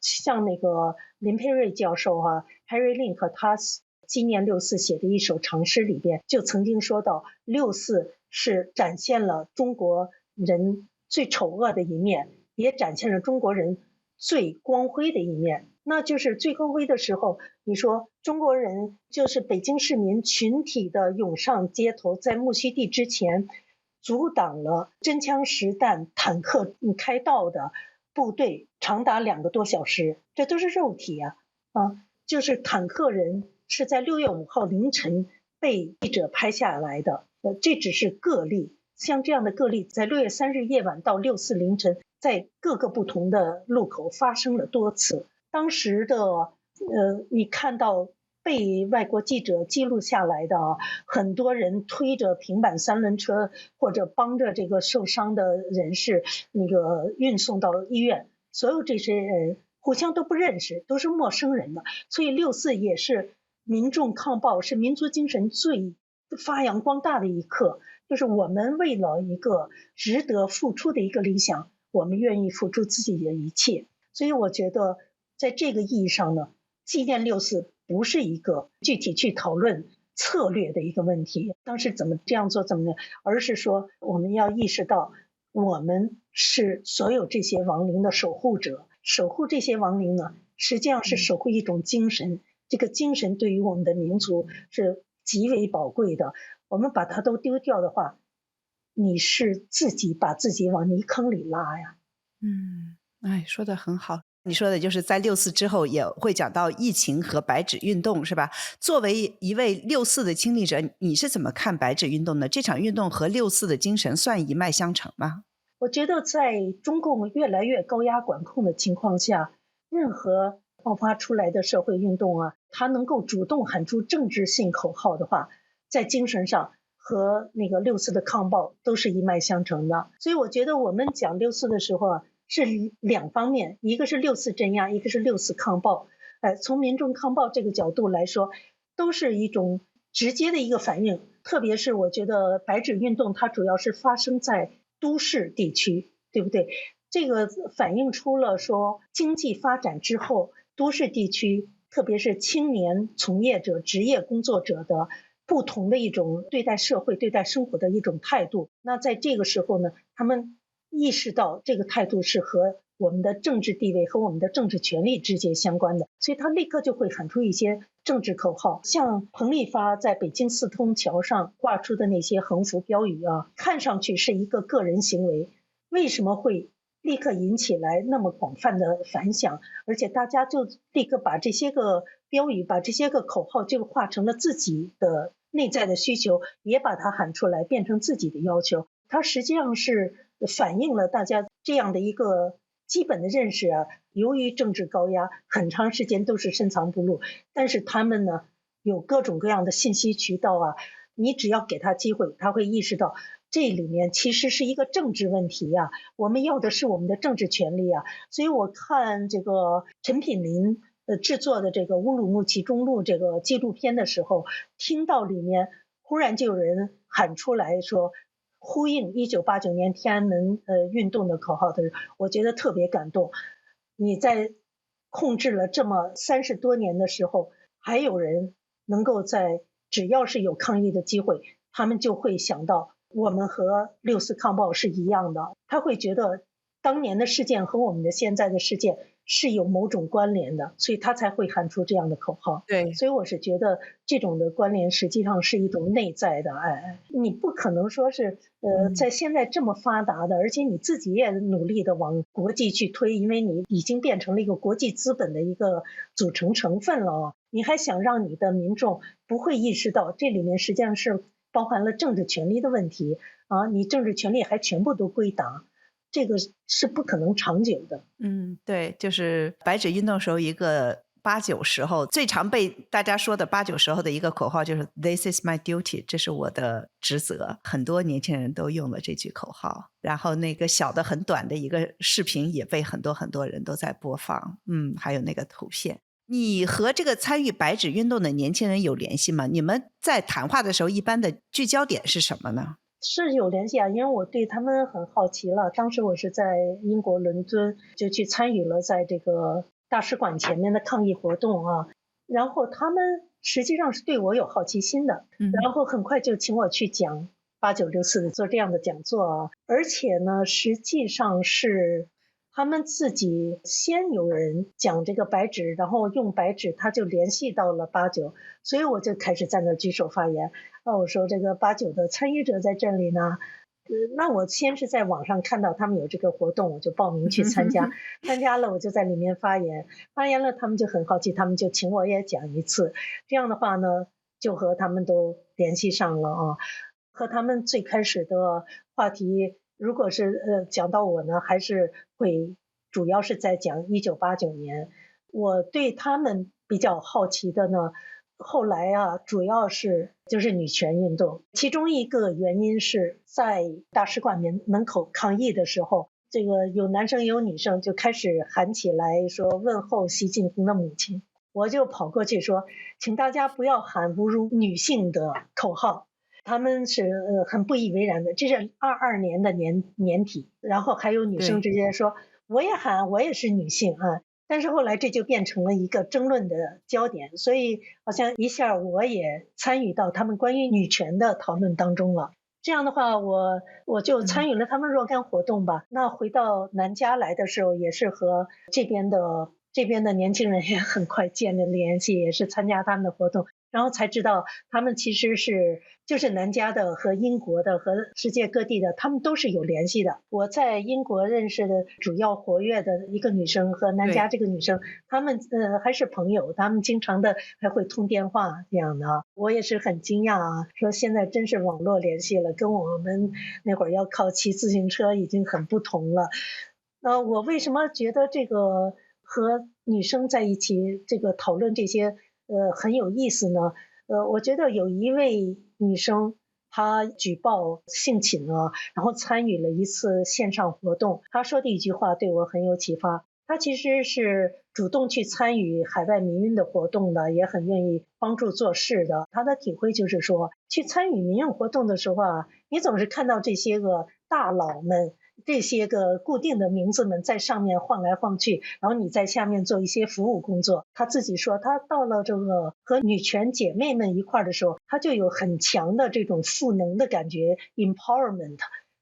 像那个林佩瑞教授Harry Link 他纪念6·4写的一首长诗里边就曾经说到，6·4是展现了中国人最丑恶的一面，也展现了中国人最光辉的一面。那就是最光辉的时候，你说中国人就是北京市民群体的涌上街头，在木樨地之前阻挡了真枪实弹坦克开道的部队长达2个多小时，这都是肉体就是坦克人是在6月5号凌晨被记者拍下来的，这只是个例，像这样的个例在6月3日夜晚到6·4凌晨在各个不同的路口发生了多次。当时的你看到被外国记者记录下来的很多人推着平板3轮车或者帮着这个受伤的人士那个运送到医院，所有这些人互相都不认识，都是陌生人的。所以6·4也是民众抗暴，是民族精神最发扬光大的一刻，就是我们为了一个值得付出的一个理想，我们愿意付出自己的一切。所以我觉得在这个意义上呢，纪念6·4不是一个具体去讨论策略的一个问题，当时怎么这样做怎么样，而是说我们要意识到我们是所有这些亡灵的守护者，守护这些亡灵呢，实际上是守护一种精神，这个精神对于我们的民族是极为宝贵的。我们把它都丢掉的话，你是自己把自己往泥坑里拉呀。说得很好。你说的就是在6·4之后也会讲到疫情和白纸运动，是吧？作为一位6·4的亲历者，你是怎么看白纸运动的？这场运动和6·4的精神算一脉相承吗？我觉得在中共越来越高压管控的情况下，任何爆发出来的社会运动它能够主动喊出政治性口号的话，在精神上和那个6·4的抗暴都是一脉相承的。所以我觉得我们讲6·4的时候是2方面，一个是6·4镇压，一个是6·4抗暴。从民众抗暴这个角度来说，都是一种直接的一个反应。特别是我觉得白纸运动它主要是发生在都市地区，对不对？这个反映出了说经济发展之后，都市地区特别是青年从业者、职业工作者的不同的一种对待社会、对待生活的一种态度。那在这个时候呢，他们意识到这个态度是和我们的政治地位和我们的政治权利直接相关的，所以他立刻就会喊出一些政治口号，像彭丽发在北京四通桥上挂出的那些横幅标语看上去是一个个人行为，为什么会立刻引起来那么广泛的反响？而且大家就立刻把这些个标语、把这些个口号就化成了自己的内在的需求，也把它喊出来，变成自己的要求。它实际上是反映了大家这样的一个基本的认识由于政治高压，很长时间都是深藏不露，但是他们呢有各种各样的信息渠道你只要给他机会，他会意识到这里面其实是一个政治问题我们要的是我们的政治权利所以我看这个陈品林制作的这个《乌鲁木齐中路》这个纪录片的时候，听到里面忽然就有人喊出来说呼应1989年天安门运动的口号的，我觉得特别感动。你在控制了这么30多年的时候，还有人能够在只要是有抗议的机会，他们就会想到我们和6·4抗暴是一样的，他会觉得当年的事件和我们的现在的事件是有某种关联的，所以他才会喊出这样的口号。对，所以我是觉得这种的关联实际上是一种内在的你不可能说是在现在这么发达的，而且你自己也努力的往国际去推，因为你已经变成了一个国际资本的一个组成成分了你还想让你的民众不会意识到这里面实际上是包含了政治权利的问题你政治权利还全部都归党，这个是不可能长久的。对，就是白纸运动时候一个89时候最常被大家说的89时候的一个口号就是 This is my duty， 这是我的职责，很多年轻人都用了这句口号，然后那个小的很短的一个视频也被很多人都在播放，还有那个图片。你和这个参与白纸运动的年轻人有联系吗？你们在谈话的时候一般的聚焦点是什么呢？是有联系啊，因为我对他们很好奇了。当时我是在英国伦敦，就去参与了在这个大使馆前面的抗议活动啊。然后他们实际上是对我有好奇心的，然后很快就请我去讲8964的做这样的讲座啊。而且呢，实际上是他们自己先有人讲这个白纸，然后用白纸他就联系到了89，所以我就开始在那举手发言。我说这个89的参与者在这里呢，那我先是在网上看到他们有这个活动，我就报名去参加，参加了我就在里面发言了，他们就很好奇，他们就请我也讲一次。这样的话呢，就和他们都联系上了啊。和他们最开始的话题，如果是讲到我呢，还是会主要是在讲1989年。我对他们比较好奇的呢，后来啊，主要是就是女权运动，其中一个原因是在大使馆门口抗议的时候，这个有男生有女生就开始喊起来说问候习近平的母亲，我就跑过去说，请大家不要喊侮辱女性的口号。他们是很不以为然的，这是22年的年底，然后还有女生直接说我也喊，我也是女性啊。但是后来这就变成了一个争论的焦点，所以好像一下我也参与到他们关于女权的讨论当中了。这样的话我就参与了他们若干活动吧。那回到南加来的时候，也是和这边的年轻人也很快建立联系，也是参加他们的活动，然后才知道他们其实就是南加的和英国的和世界各地的，他们都是有联系的。我在英国认识的主要活跃的一个女生和南加这个女生，他们还是朋友，他们经常的还会通电话这样的。我也是很惊讶啊，说现在真是网络联系了，跟我们那会儿要靠骑自行车已经很不同了。我为什么觉得这个和女生在一起这个讨论这些很有意思呢？我觉得有一位女生她举报性侵了，然后参与了一次线上活动，她说的一句话对我很有启发。她其实是主动去参与海外民运的活动的，也很愿意帮助做事的。她的体会就是说，去参与民运活动的时候啊，你总是看到这些个大佬们，这些个固定的名字们在上面晃来晃去，然后你在下面做一些服务工作。他自己说，他到了这个和女权姐妹们一块的时候，他就有很强的这种赋能的感觉 ，empowerment，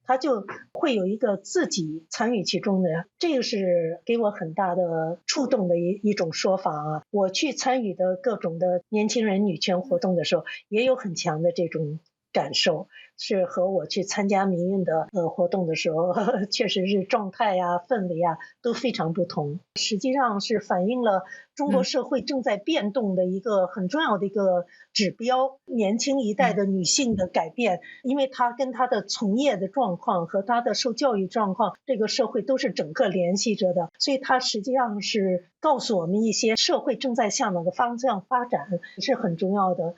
他就会有一个自己参与其中的，这个是给我很大的触动的一种说法啊。我去参与的各种的年轻人女权活动的时候，也有很强的这种感受，是和我去参加民运的活动的时候确实是状态啊氛围啊都非常不同。实际上是反映了中国社会正在变动的一个很重要的一个指标，年轻一代的女性的改变，因为她跟她的从业的状况和她的受教育状况，这个社会都是整个联系着的，所以它实际上是告诉我们一些社会正在向哪个方向发展是很重要的。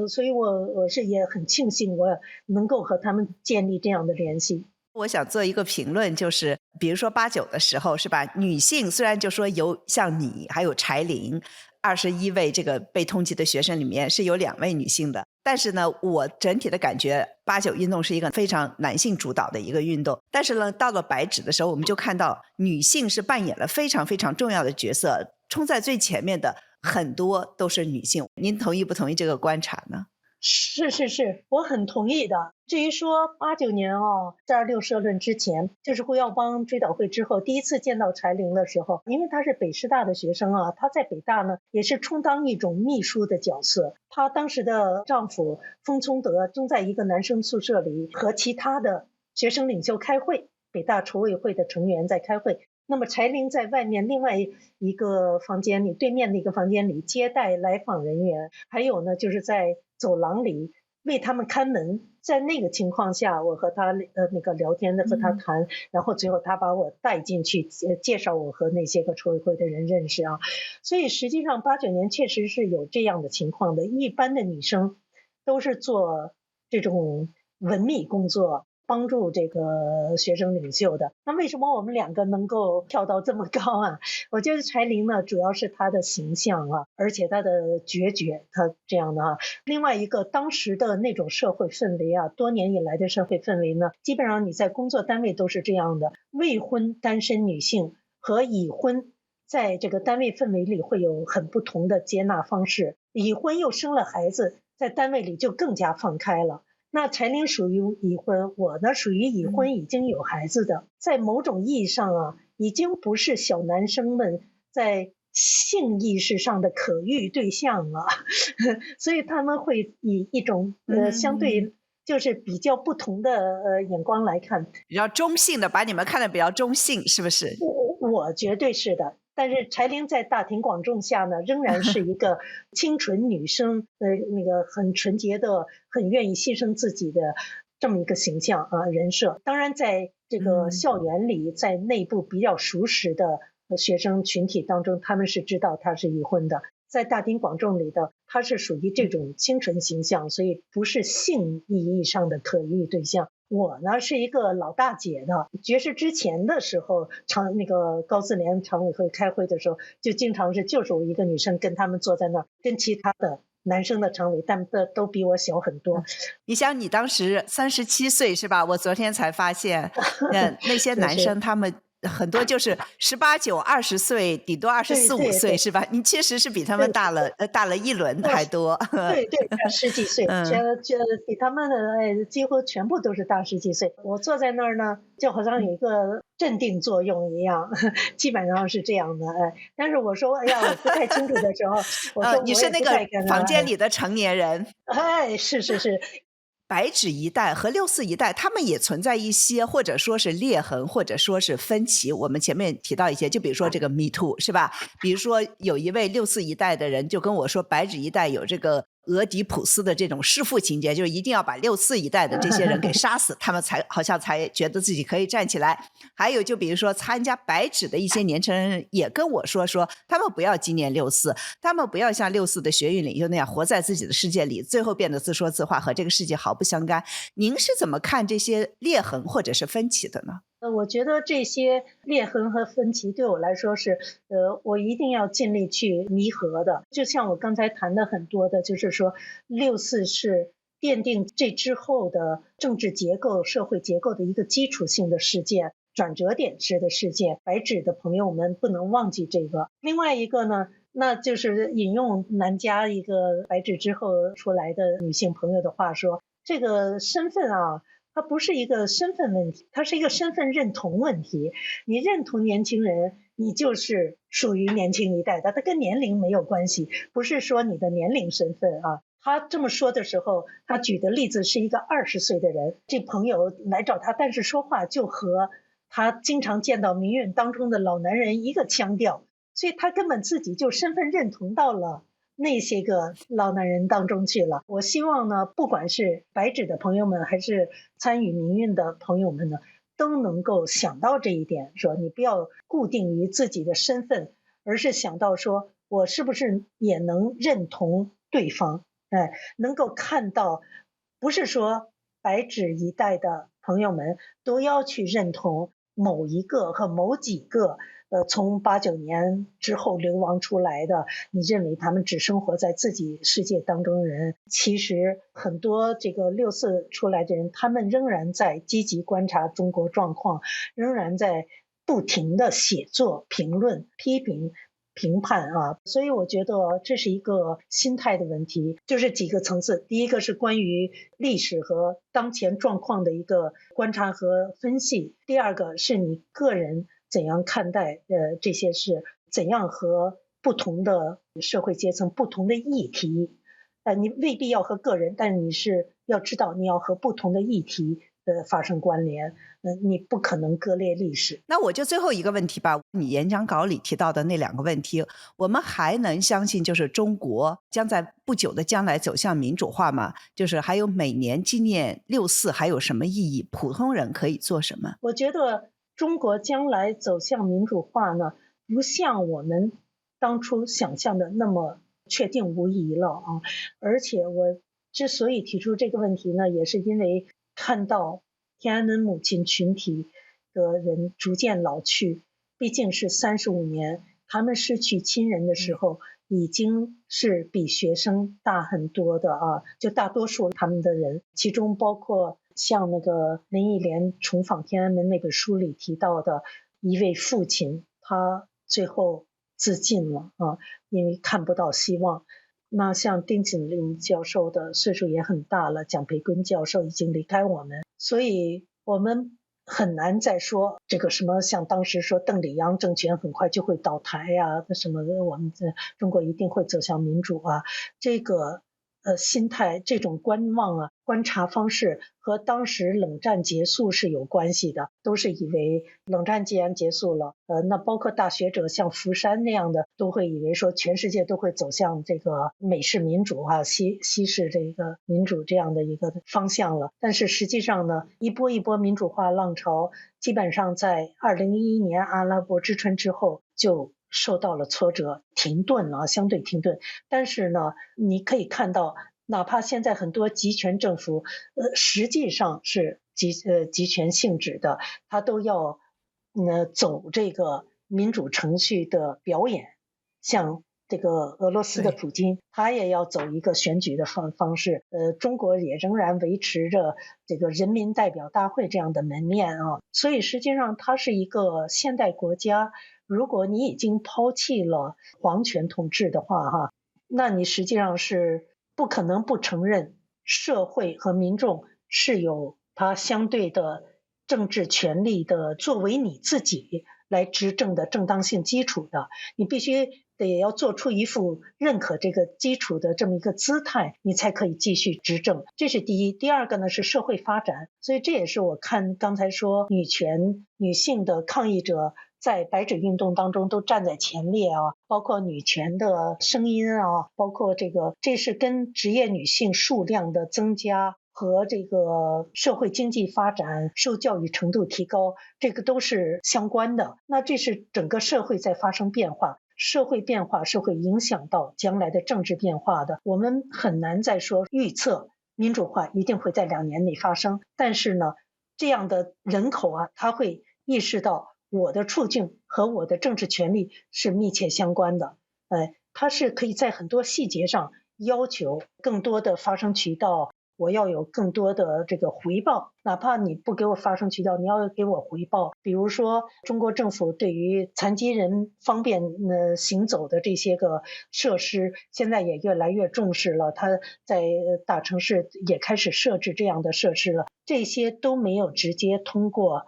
所以我是也很庆幸我能够和他们建立这样的联系。我想做一个评论，就是比如说89的时候是吧，女性虽然就说有像你还有柴玲21位这个被通缉的学生里面是有2位女性的，但是呢我整体的感觉89运动是一个非常男性主导的一个运动，但是呢到了白纸的时候，我们就看到女性是扮演了非常非常重要的角色，冲在最前面的很多都是女性。您同意不同意这个观察呢？是，我很同意的。至于说89年在2.6社论之前，就是胡耀邦追悼会之后，第一次见到柴玲的时候，因为她是北师大的学生啊，她在北大呢也是充当一种秘书的角色。她当时的丈夫封聪德正在一个男生宿舍里和其他的学生领袖开会，北大筹委会的成员在开会。那么柴玲在外面另外一个房间里，对面的一个房间里接待来访人员，还有呢就是在走廊里为他们看门。在那个情况下，我和他那个聊天的和他谈，然后最后他把我带进去，介绍我和那些个筹委会的人认识啊。所以实际上89年确实是有这样的情况的。一般的女生都是做这种文秘工作，帮助这个学生领袖的。那为什么我们两个能够跳到这么高啊？我觉得柴玲呢，主要是她的形象啊，而且她的决绝，她这样的啊。另外一个，当时的那种社会氛围啊，多年以来的社会氛围呢，基本上你在工作单位都是这样的，未婚单身女性和已婚在这个单位氛围里会有很不同的接纳方式。已婚又生了孩子，在单位里就更加放开了。那柴玲属于已婚，我呢属于已婚已经有孩子的，在某种意义上啊，已经不是小男生们在性意识上的可遇对象了，所以他们会以一种相对就是比较不同的眼光来看，比较中性的，把你们看得比较中性，是不是？我绝对是的。但是柴玲在大庭广众下呢，仍然是一个清纯女生，那个很纯洁的、很愿意牺牲自己的这么一个形象啊人设。当然，在这个校园里，在内部比较熟识的学生群体当中，他们是知道她是已婚的。在大庭广众里的，她是属于这种清纯形象，所以不是性意义上的可遇对象。我呢是一个老大姐的，绝食之前的时候，那个高自联常委会开会的时候，就经常就是我一个女生跟他们坐在那儿，跟其他的男生的常委，但都比我小很多。你想，你当时37岁是吧？我昨天才发现，那些男生他们很多就是18、9、20岁，顶多24、25岁是吧？你确实是比他们大了一轮还多。对，十几岁，比他们的几乎全部都是大十几岁。我坐在那儿呢，就好像有一个镇定作用一样，基本上是这样的。但是我说，哎呀，我不太清楚的时候，我说你是那个房间里的成年人。是。白纸一代和64一代，他们也存在一些或者说是裂痕，或者说是分歧。我们前面提到一些，就比如说这个 Me Too 是吧？比如说有一位64一代的人就跟我说，白纸一代有这个俄狄浦斯的这种弑父情节，就是一定要把64一代的这些人给杀死，他们好像才觉得自己可以站起来。还有就比如说参加白纸的一些年轻人也跟我说他们不要纪念64，他们不要像64的学运领袖那样活在自己的世界里，最后变得自说自话，和这个世界毫不相干。您是怎么看这些裂痕或者是分歧的呢？我觉得这些裂痕和分歧对我来说是，我一定要尽力去弥合的。就像我刚才谈的很多的，就是说64是奠定这之后的政治结构、社会结构的一个基础性的事件，转折点式的事件。白纸的朋友们不能忘记这个。另外一个呢，那就是引用南加一个白纸之后出来的女性朋友的话说，这个身份啊，它不是一个身份问题，它是一个身份认同问题。你认同年轻人，你就是属于年轻一代的，它跟年龄没有关系，不是说你的年龄身份啊。他这么说的时候，他举的例子是一个20岁的人，这朋友来找他，但是说话就和他经常见到民运当中的老男人一个腔调，所以他根本自己就身份认同到了那些个老男人当中去了。我希望呢，不管是白纸的朋友们还是参与民运的朋友们呢，都能够想到这一点，说你不要固定于自己的身份，而是想到说我是不是也能认同对方，能够看到，不是说白纸一代的朋友们都要去认同某一个和某几个从89年之后流亡出来的，你认为他们只生活在自己世界当中的人，其实很多这个64出来的人，他们仍然在积极观察中国状况，仍然在不停的写作、评论、批评、评判啊。所以我觉得这是一个心态的问题，就是几个层次。第一个是关于历史和当前状况的一个观察和分析，第二个是你个人怎样看待这些事，怎样和不同的社会阶层、不同的议题，你未必要和个人，但是你是要知道你要和不同的议题发生关联，你不可能割裂历史。那我就最后一个问题吧，你演讲稿里提到的那2个问题，我们还能相信就是中国将在不久的将来走向民主化吗？就是还有每年纪念6·4还有什么意义？普通人可以做什么？我觉得中国将来走向民主化呢，不像我们当初想象的那么确定无疑了啊！而且我之所以提出这个问题呢，也是因为看到天安门母亲群体的人逐渐老去，毕竟是35年，他们失去亲人的时候，已经是比学生大很多的啊，就大多数他们的人，其中包括像那个林忆莲重访天安门那本书里提到的一位父亲，他最后自尽了啊，因为看不到希望。那像丁锦林教授的岁数也很大了，蒋培坤教授已经离开我们，所以我们很难再说这个什么，像当时说邓丽阳政权很快就会倒台呀，什么的，我们中国一定会走向民主啊，这个心态，这种观望啊，观察方式和当时冷战结束是有关系的，都是以为冷战既然结束了，那包括大学者像福山那样的，都会以为说全世界都会走向这个美式民主啊，西式这个民主这样的一个方向了。但是实际上呢，一波一波民主化浪潮，基本上在2011年阿拉伯之春之后就受到了挫折，停顿了，相对停顿。但是呢，你可以看到，哪怕现在很多集权政府，实际上是集权性质的，它都要走这个民主程序的表演，像这个俄罗斯的普京，他也要走一个选举的方式。中国也仍然维持着这个人民代表大会这样的门面啊，所以实际上它是一个现代国家。如果你已经抛弃了皇权统治的话，哈，那你实际上是不可能不承认社会和民众是有它相对的政治权利的作为你自己来执政的正当性基础的，你必须得要做出一副认可这个基础的这么一个姿态，你才可以继续执政。这是第一。第二个呢是社会发展，所以这也是我看刚才说女权、女性的抗议者在白纸运动当中都站在前列啊，包括女权的声音啊，包括这是跟职业女性数量的增加和这个社会经济发展、受教育程度提高，这个都是相关的。那这是整个社会在发生变化，社会变化是会影响到将来的政治变化的。我们很难再说预测民主化一定会在2年内发生，但是呢，这样的人口啊，他会意识到我的处境和我的政治权利是密切相关的。它是可以在很多细节上要求更多的发声渠道，我要有更多的这个回报，哪怕你不给我发声渠道，你要给我回报。比如说中国政府对于残疾人方便行走的这些个设施，现在也越来越重视了，它在大城市也开始设置这样的设施了，这些都没有直接通过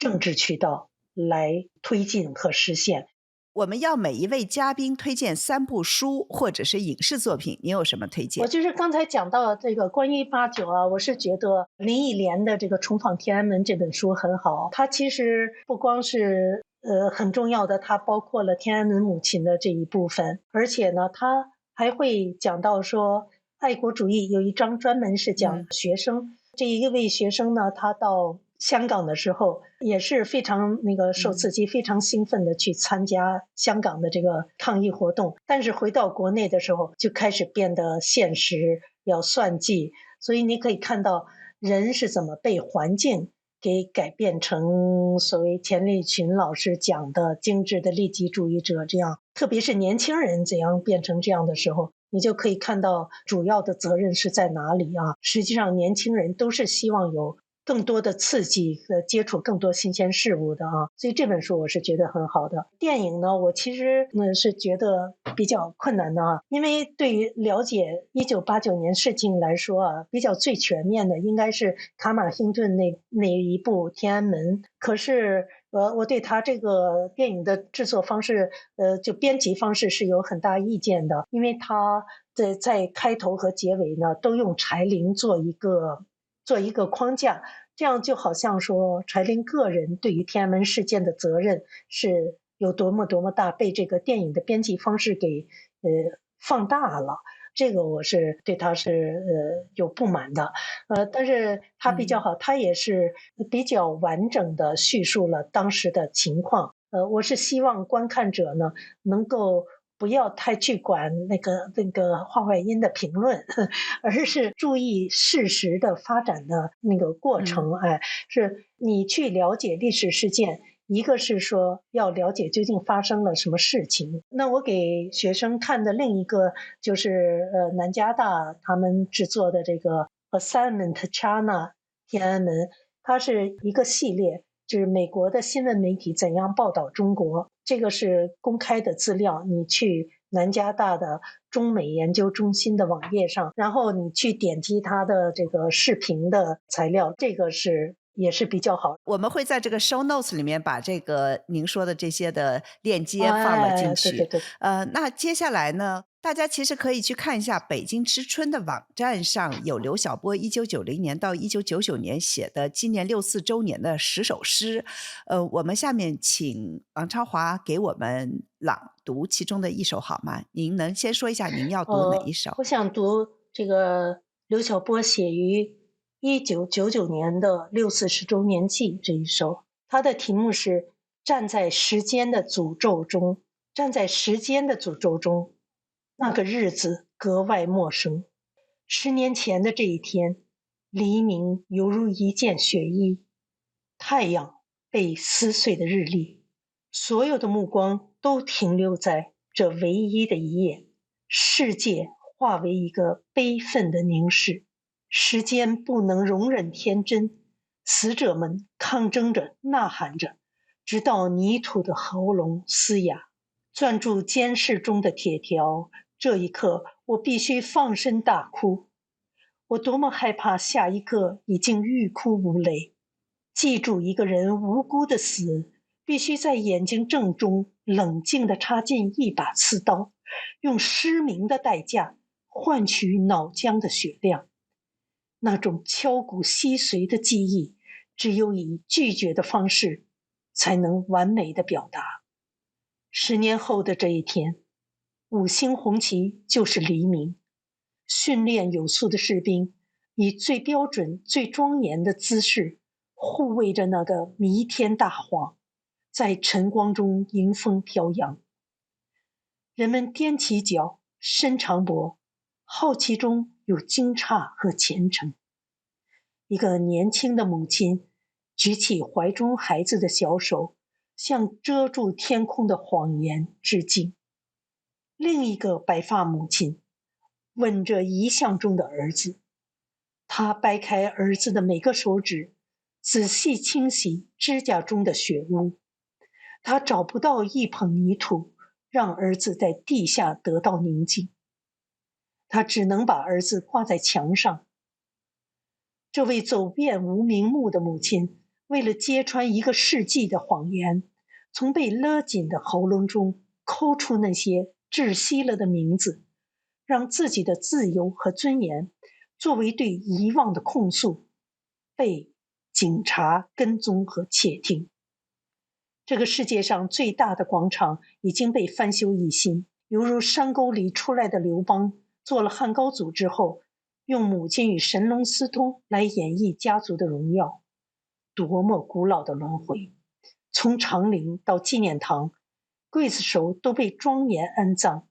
政治渠道来推进和实现。我们要每一位嘉宾推荐3部书或者是影视作品，你有什么推荐？我就是刚才讲到这个关于89啊，我是觉得林忆莲的这个重访天安门这本书很好，它其实不光是很重要的，它包括了天安门母亲的这一部分，而且呢，它还会讲到说爱国主义有一章专门是讲学生，这一位学生呢，他到香港的时候也是非常受刺激，非常兴奋的去参加香港的这个抗议活动，但是回到国内的时候就开始变得现实，要算计，所以你可以看到人是怎么被环境给改变成所谓钱理群老师讲的精致的利己主义者，这样特别是年轻人怎样变成这样的时候，你就可以看到主要的责任是在哪里啊？实际上年轻人都是希望有更多的刺激和接触更多新鲜事物的啊，所以这本书我是觉得很好的。电影呢，我其实是觉得比较困难的啊，因为对于了解1989年事情来说啊，比较最全面的应该是卡马辛顿那一部《天安门》，可是我对他这个电影的制作方式，就编辑方式是有很大意见的，因为他在开头和结尾呢都用柴玲做一个框架，这样就好像说柴玲个人对于天安门事件的责任是有多么多么大，被这个电影的编辑方式给放大了。这个我是对他是有不满的，但是他比较好，他也是比较完整的叙述了当时的情况。我是希望观看者呢能够不要太去管那个话外音的评论，而是注意事实的发展的那个过程。是你去了解历史事件，一个是说要了解究竟发生了什么事情。那我给学生看的另一个就是南加大他们制作的这个 Assignment China 天安门，它是一个系列，就是美国的新闻媒体怎样报道中国。这个是公开的资料，你去南加大的中美研究中心的网页上，然后你去点击它的这个视频的材料，这个也是比较好。我们会在这个 show notes 里面把这个您说的这些的链接放了进去。对。那接下来呢，大家其实可以去看一下北京之春的网站上有刘晓波1990年到1999年写的纪念64周年的10首诗。我们下面请王超华给我们朗读其中的一首好吗？您能先说一下您要读哪一首？我想读这个刘晓波写于1999年的6·40周年祭这一首，它的题目是站在时间的诅咒中，站在时间的诅咒中，那个日子格外陌生。10年前的这一天，黎明犹如一件血衣，太阳被撕碎的日历，所有的目光都停留在这唯一的一夜，世界化为一个悲愤的凝视。时间不能容忍天真，死者们抗争着，呐喊着，直到泥土的喉咙嘶哑。攥住监视中的铁条，这一刻我必须放声大哭。我多么害怕下一刻已经欲哭无泪。记住一个人无辜的死，必须在眼睛正中冷静地插进一把刺刀，用失明的代价换取脑浆的血量。那种敲骨吸髓的记忆，只有以拒绝的方式才能完美的表达。10年后的这一天，5星红旗就是黎明。训练有素的士兵以最标准最庄严的姿势护卫着那个弥天大谎，在晨光中迎风飘扬。人们踮起脚，伸长脖，好奇中有惊诧和虔诚。一个年轻的母亲举起怀中孩子的小手，向遮住天空的谎言致敬。另一个白发母亲吻着遗像中的儿子，她掰开儿子的每个手指，仔细清洗指甲中的血污。她找不到一捧泥土，让儿子在地下得到宁静。她只能把儿子挂在墙上。这位走遍无名墓的母亲，为了揭穿1个世纪的谎言，从被勒紧的喉咙中抠出那些窒息了的名字，让自己的自由和尊严作为对遗忘的控诉，被警察跟踪和窃听。这个世界上最大的广场已经被翻修一新，犹如山沟里出来的刘邦做了汉高祖之后，用母亲与神龙私通来演绎家族的荣耀。多么古老的轮回！从长陵到纪念堂，刽子手都被庄严安葬。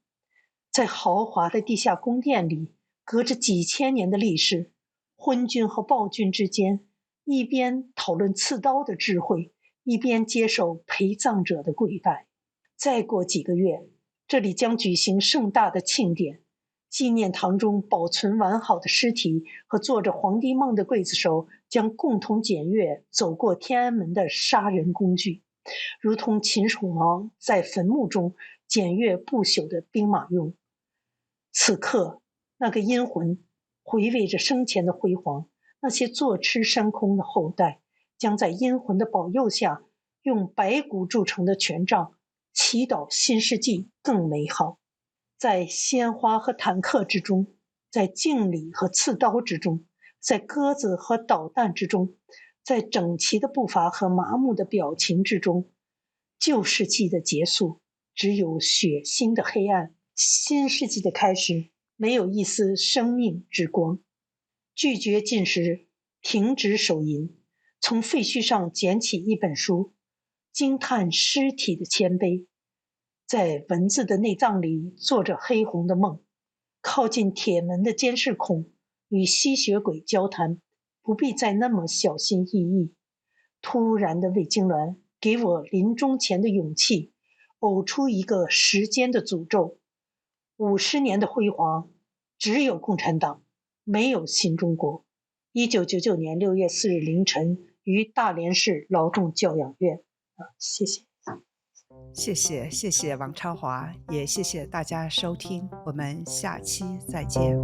在豪华的地下宫殿里，隔着几千年的历史，昏君和暴君之间一边讨论刺刀的智慧，一边接受陪葬者的跪拜。再过几个月，这里将举行盛大的庆典，纪念堂中保存完好的尸体和做着皇帝梦的刽子手将共同检阅走过天安门的杀人工具，如同秦始皇在坟墓中检阅不朽的兵马俑。此刻，那个阴魂回味着生前的辉煌，那些坐吃山空的后代将在阴魂的保佑下，用白骨铸成的权杖祈祷新世纪更美好。在鲜花和坦克之中，在敬礼和刺刀之中，在鸽子和导弹之中，在整齐的步伐和麻木的表情之中，旧世纪的结束只有血腥的黑暗，新世纪的开始没有一丝生命之光。拒绝进食，停止手淫，从废墟上捡起一本书，惊叹尸体的谦卑，在文字的内脏里做着黑红的梦，靠近铁门的监视孔，与吸血鬼交谈，不必再那么小心翼翼。突然的胃痉挛给我临终前的勇气，呕出一个时间的诅咒。50年的辉煌，只有共产党，没有新中国。1999年6月4日凌晨，于大连市劳动教养院。谢谢。谢谢王超华，也谢谢大家收听，我们下期再见。